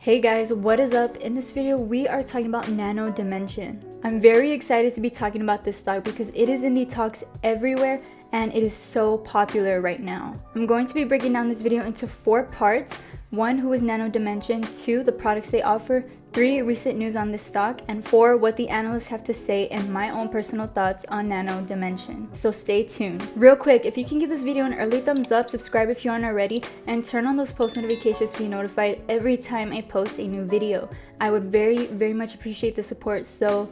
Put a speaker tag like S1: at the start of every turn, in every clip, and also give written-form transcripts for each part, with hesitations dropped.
S1: Hey guys, what is up? In this video, we are talking about Nano Dimension. I'm very excited to be talking about this stock because it is in the talks everywhere and it is so popular right now. I'm going to be breaking down this video into 4 parts. 1, who is Nano Dimension, 2, the products they offer, 3, recent news on this stock, and 4, what the analysts have to say and my own personal thoughts on Nano Dimension. So stay tuned. Real quick, if you can give this video an early thumbs up, subscribe if you aren't already, and turn on those post notifications to be notified every time I post a new video. I would very much appreciate the support so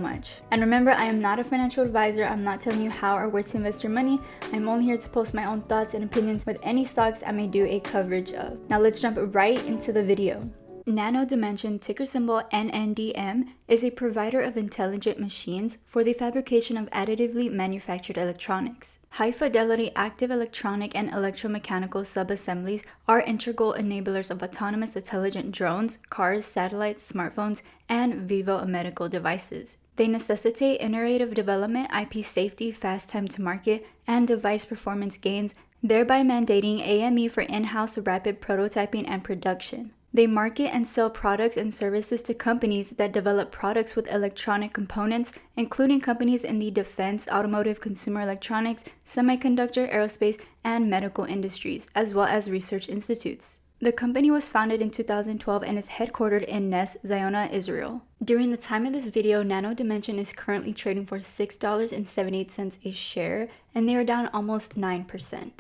S1: much. And remember, I am not a financial advisor. I'm not telling you how or where to invest your money. I'm only here to post my own thoughts and opinions with any stocks I may do a coverage of. Now let's jump right into the video. Nano Dimension, ticker symbol NNDM, is a provider of intelligent machines for the fabrication of additively manufactured electronics. High-fidelity active electronic and electromechanical subassemblies are integral enablers of autonomous intelligent drones, cars, satellites, smartphones, and vivo medical devices. They necessitate iterative development, IP safety, fast time to market, and device performance gains, thereby mandating AME for in-house rapid prototyping and production. They market and sell products and services to companies that develop products with electronic components, including companies in the defense, automotive, consumer electronics, semiconductor, aerospace, and medical industries, as well as research institutes. The company was founded in 2012 and is headquartered in Nes, Zion, Israel. During the time of this video, Nano Dimension is currently trading for $6.78 a share, and they are down almost 9%.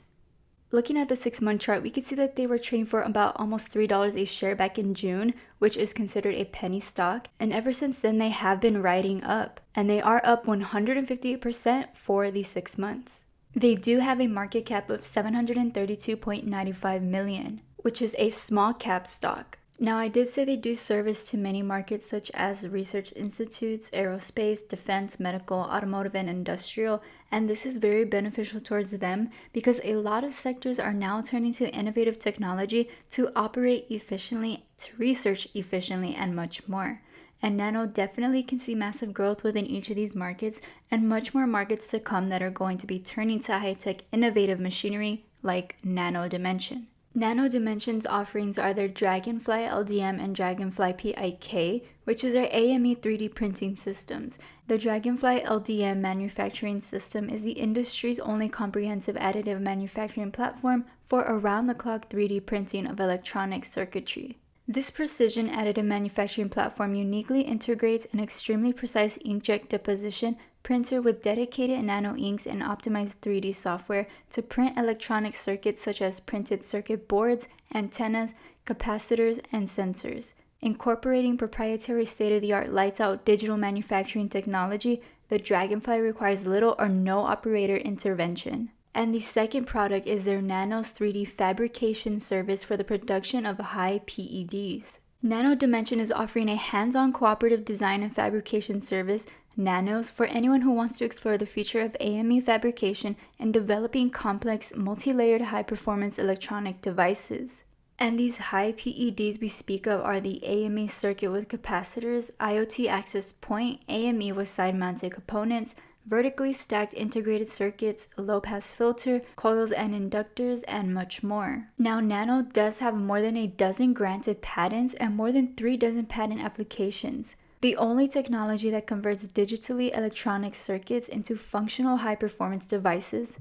S1: Looking at the 6-month chart, we can see that they were trading for about almost $3 a share back in June, which is considered a penny stock. And ever since then, they have been riding up, and they are up 158% for the 6 months. They do have a market cap of $732.95 million, which is a small cap stock. Now, I did say they do service to many markets such as research institutes, aerospace, defense, medical, automotive, and industrial, and this is very beneficial towards them because a lot of sectors are now turning to innovative technology to operate efficiently, to research efficiently, and much more. And Nano definitely can see massive growth within each of these markets and much more markets to come that are going to be turning to high-tech innovative machinery like Nano Dimension. Nano Dimension's offerings are their Dragonfly LDM and Dragonfly PIK, which is their AME 3D printing systems. The Dragonfly LDM manufacturing system is the industry's only comprehensive additive manufacturing platform for around-the-clock 3D printing of electronic circuitry. This precision additive manufacturing platform uniquely integrates an extremely precise inkjet deposition printer with dedicated nano inks and optimized 3D software to print electronic circuits such as printed circuit boards, antennas, capacitors, and sensors. Incorporating proprietary state-of-the-art lights-out digital manufacturing technology, the Dragonfly requires little or no operator intervention. And the second product is their Nano's 3D fabrication service for the production of high PEDs. Nano Dimension is offering a hands-on cooperative design and fabrication service, Nanos, for anyone who wants to explore the future of AME fabrication and developing complex, multi-layered, high-performance electronic devices. And these high PEDs we speak of are the AME circuit with capacitors, IoT access point, AME with side-mounted components, vertically stacked integrated circuits, low-pass filter, coils and inductors, and much more. Now, Nano does have more than a dozen granted patents and more than 3 dozen patent applications. The only technology that converts digitally electronic circuits into functional high-performance devices.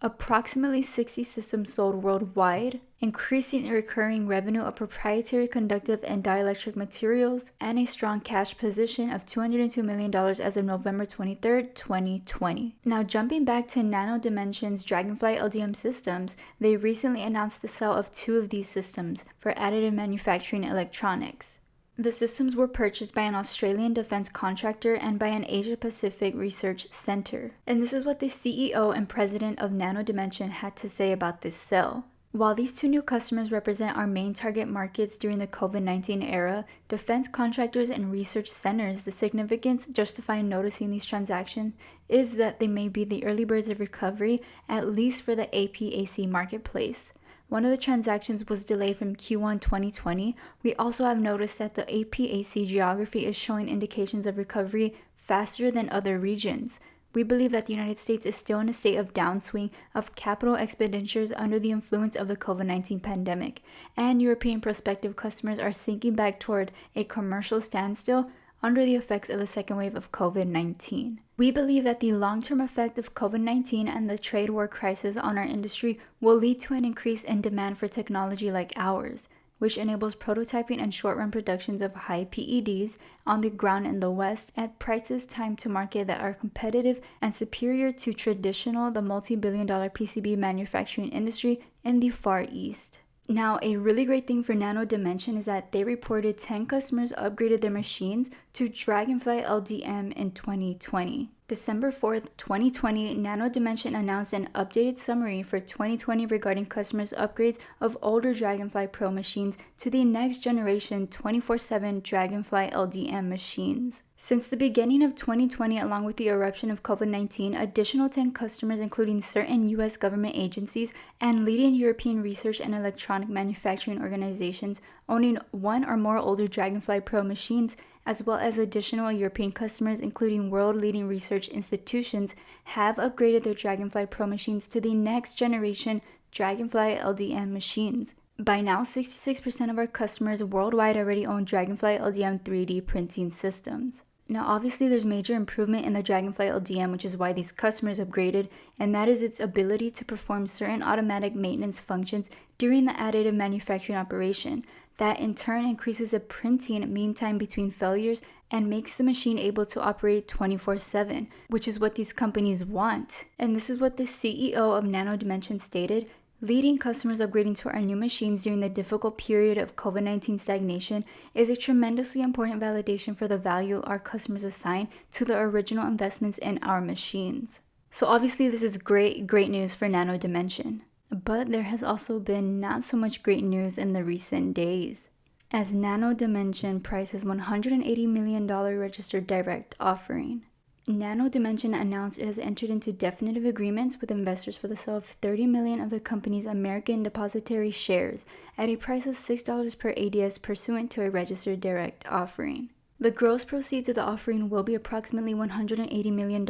S1: Approximately 60 systems sold worldwide, increasing recurring revenue of proprietary conductive and dielectric materials, and a strong cash position of $202 million as of November 23, 2020. Now, jumping back to Nano Dimension's Dragonfly LDM systems, they recently announced the sale of 2 of these systems for additive manufacturing electronics. The systems were purchased by an Australian defense contractor and by an Asia-Pacific research center. And this is what the CEO and president of Nano Dimension had to say about this sale. While these 2 new customers represent our main target markets during the COVID-19 era, defense contractors and research centers, the significance justifying noticing these transactions is that they may be the early birds of recovery, at least for the APAC marketplace. One of the transactions was delayed from Q1 2020. We also have noticed that the APAC geography is showing indications of recovery faster than other regions. We believe that the United States is still in a state of downswing of capital expenditures under the influence of the COVID-19 pandemic, and European prospective customers are sinking back toward a commercial standstill under the effects of the second wave of COVID-19. We believe that the long-term effect of COVID-19 and the trade war crisis on our industry will lead to an increase in demand for technology like ours, which enables prototyping and short-run productions of high PEDs on the ground in the West at prices time to market that are competitive and superior to the multi-billion-dollar PCB manufacturing industry in the Far East. Now, a really great thing for Nano Dimension is that they reported 10 customers upgraded their machines to Dragonfly LDM in 2020. December 4th, 2020, Nano Dimension announced an updated summary for 2020 regarding customers' upgrades of older Dragonfly Pro machines to the next generation 24/7 Dragonfly LDM machines. Since the beginning of 2020, along with the eruption of COVID-19, additional 10 customers, including certain US government agencies and leading European research and electronic manufacturing organizations owning one or more older Dragonfly Pro machines, as well as additional European customers, including world-leading research institutions, have upgraded their Dragonfly Pro machines to the next generation Dragonfly LDM machines. By now, 66% of our customers worldwide already own Dragonfly LDM 3D printing systems. Now, obviously, there's major improvement in the Dragonfly LDM, which is why these customers upgraded, and that is its ability to perform certain automatic maintenance functions during the additive manufacturing operation. That in turn increases the printing mean time between failures and makes the machine able to operate 24/7, which is what these companies want. And this is what the CEO of Nano Dimension stated: leading customers upgrading to our new machines during the difficult period of COVID-19 stagnation is a tremendously important validation for the value our customers assign to the original investments in our machines. So obviously this is great news for Nano Dimension. But there has also been not so much great news in the recent days, as Nano Dimension prices $180 million registered direct offering. Nano Dimension announced it has entered into definitive agreements with investors for the sale of 30 million of the company's American depository shares at a price of $6 per ADS pursuant to a registered direct offering. The gross proceeds of the offering will be approximately $180 million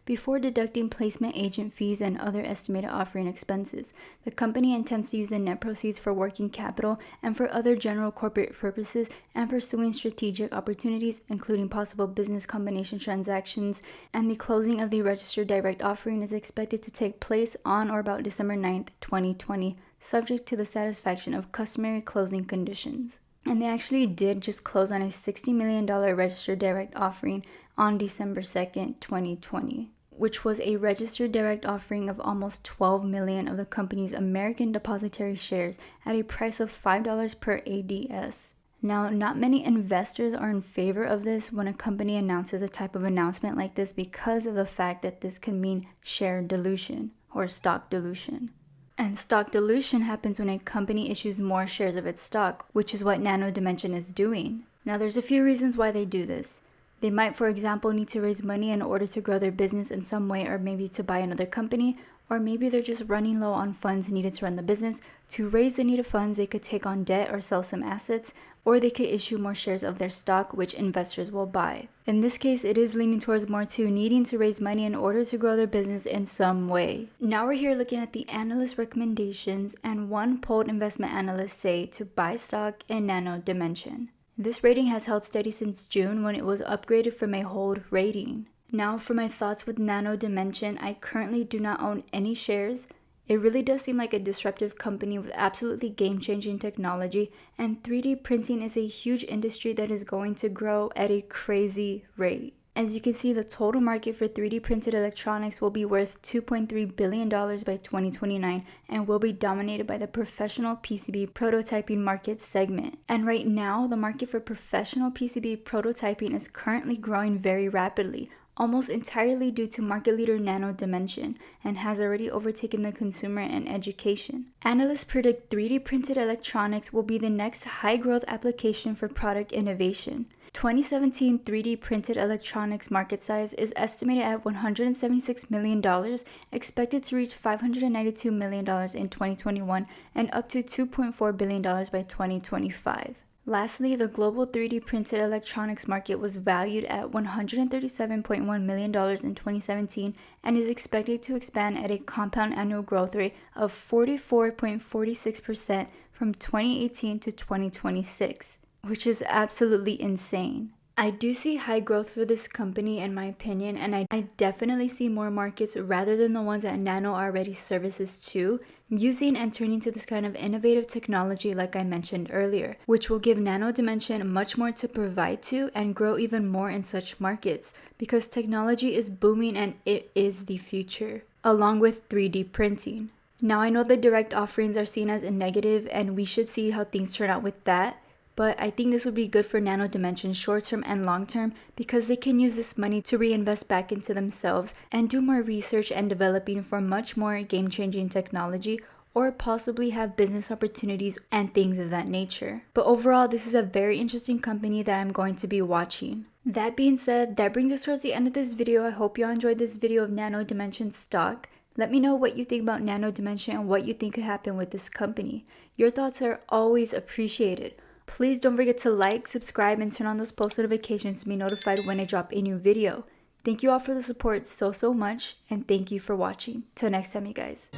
S1: before deducting placement agent fees and other estimated offering expenses. The company intends to use the net proceeds for working capital and for other general corporate purposes and pursuing strategic opportunities, including possible business combination transactions, and the closing of the registered direct offering is expected to take place on or about December 9th, 2020, subject to the satisfaction of customary closing conditions. And they actually did just close on a $60 million registered direct offering on December 2nd, 2020, which was a registered direct offering of almost 12 million of the company's American depository shares at a price of $5 per ADS. Now, not many investors are in favor of this when a company announces a type of announcement like this because of the fact that this can mean share dilution or stock dilution. And stock dilution happens when a company issues more shares of its stock, which is what Nano Dimension is doing. Now, there's a few reasons why they do this. They might, for example, need to raise money in order to grow their business in some way, or maybe to buy another company, or maybe they're just running low on funds needed to run the business. To raise the needed funds, they could take on debt or sell some assets, or they could issue more shares of their stock, which investors will buy. In this case, it is leaning towards more to needing to raise money in order to grow their business in some way. Now we're here looking at the analyst recommendations, and one polled investment analysts say to buy stock in Nano Dimension. This rating has held steady since June when it was upgraded from a hold rating. Now for my thoughts with Nano Dimension, I currently do not own any shares. It really does seem like a disruptive company with absolutely game-changing technology, and 3D printing is a huge industry that is going to grow at a crazy rate. As you can see, the total market for 3D printed electronics will be worth $2.3 billion by 2029 and will be dominated by the professional PCB prototyping market segment. And right now, the market for professional PCB prototyping is currently growing very rapidly, almost entirely due to market leader Nano Dimension, and has already overtaken the consumer and education. Analysts predict 3D printed electronics will be the next high-growth application for product innovation. 2017 3D printed electronics market size is estimated at $176 million, expected to reach $592 million in 2021, and up to $2.4 billion by 2025. Lastly, the global 3D printed electronics market was valued at $137.1 million in 2017 and is expected to expand at a compound annual growth rate of 44.46% from 2018 to 2026, which is absolutely insane. I do see high growth for this company in my opinion, and I definitely see more markets rather than the ones that Nano already services to, using and turning to this kind of innovative technology like I mentioned earlier, which will give Nano Dimension much more to provide to and grow even more in such markets, because technology is booming and it is the future, along with 3D printing. Now I know the direct offerings are seen as a negative and we should see how things turn out with that. But I think this would be good for Nano Dimension short term and long term because they can use this money to reinvest back into themselves and do more research and developing for much more game changing technology, or possibly have business opportunities and things of that nature. But overall, this is a very interesting company that I'm going to be watching. That being said, that brings us towards the end of this video. I hope you all enjoyed this video of Nano Dimension stock. Let me know what you think about Nano Dimension and what you think could happen with this company. Your thoughts are always appreciated. Please don't forget to like, subscribe, and turn on those post notifications to be notified when I drop a new video. Thank you all for the support so much, and thank you for watching. Till next time, you guys.